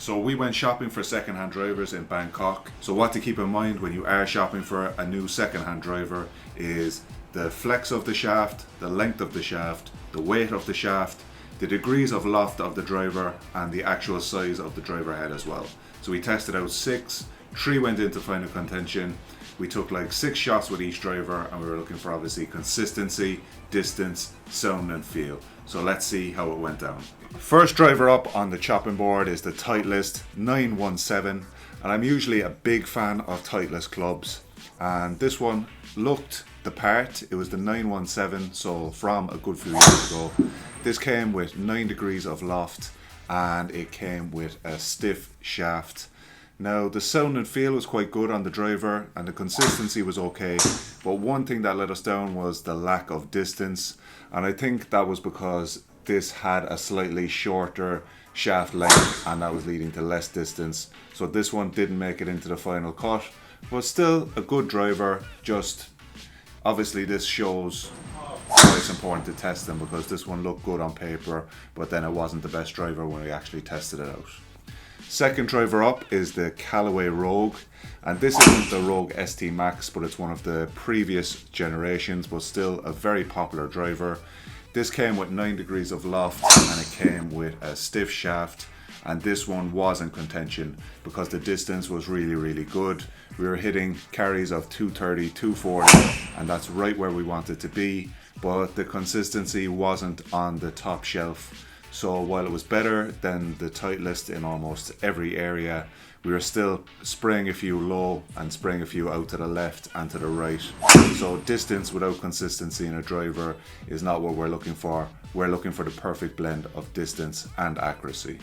So we went shopping for second-hand drivers in Bangkok. So what to keep in mind when you are shopping for a new second-hand driver is the flex of the shaft, the length of the shaft, the weight of the shaft, the degrees of loft of the driver, and the actual size of the driver head as well. So we tested out 6, 3 went into final contention. We took like 6 shots with each driver and we were looking for obviously consistency, distance, sound and feel. So let's see how it went down. First driver up on the chopping board is the Titleist 917, and I'm usually a big fan of Titleist clubs, and this one looked the part. It was the 917, so from a good few years ago. This came with 9 degrees of loft and it came with a stiff shaft. Now the sound and feel was quite good on the driver and the consistency was okay, but one thing that let us down was the lack of distance, and I think that was because this had a slightly shorter shaft length and that was leading to less distance. So this one didn't make it into the final cut, but still a good driver. Just obviously this shows why it's important to test them, because this one looked good on paper but then it wasn't the best driver when we actually tested it out. Second driver up is the Callaway Rogue, and this isn't the Rogue ST Max, but it's one of the previous generations, but still a very popular driver. This came with 9 degrees of loft and it came with a stiff shaft, and this one was in contention because the distance was really good. We were hitting carries of 230, 240, and that's right where we wanted to be, but the consistency wasn't on the top shelf. So while it was better than the Titleist in almost every area, we were still spraying a few low and spraying a few out to the left and to the right. So distance without consistency in a driver is not what we're looking for. We're looking for the perfect blend of distance and accuracy.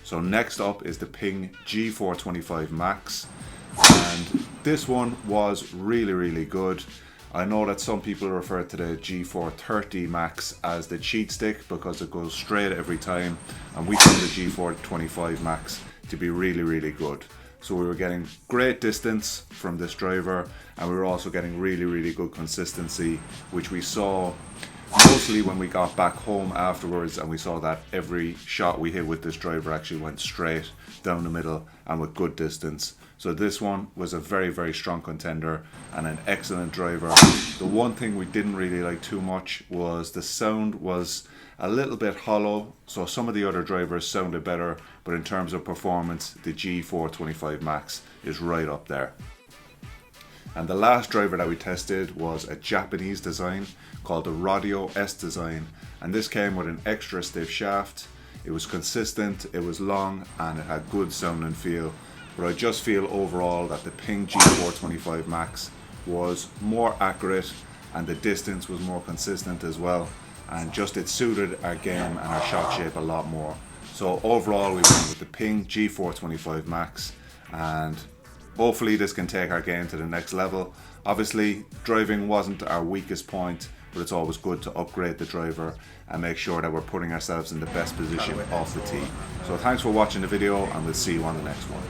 So next up is the Ping G425 Max, and this one was really good. I know that some people refer to the G430 Max as the cheat stick because it goes straight every time, and we found the G425 Max to be really good. So we were getting great distance from this driver and we were also getting really good consistency, which we saw mostly when we got back home afterwards, and we saw that every shot we hit with this driver actually went straight down the middle and with good distance. So this one was a very strong contender and an excellent driver. The one thing we didn't really like too much was the sound was a little bit hollow. So some of the other drivers sounded better, but in terms of performance, the G425 Max is right up there. And the last driver that we tested was a Japanese design called the Rodeo S design, and this came with an extra stiff shaft. It was consistent, it was long, and it had good sound and feel. But I just feel overall that the Ping G425 Max was more accurate and the distance was more consistent as well, and just it suited our game and our shot shape a lot more. So overall we went with the Ping G425 Max, and hopefully this can take our game to the next level. Obviously driving wasn't our weakest point, but it's always good to upgrade the driver and make sure that we're putting ourselves in the best position off the tee. So thanks for watching the video and we'll see you on the next one.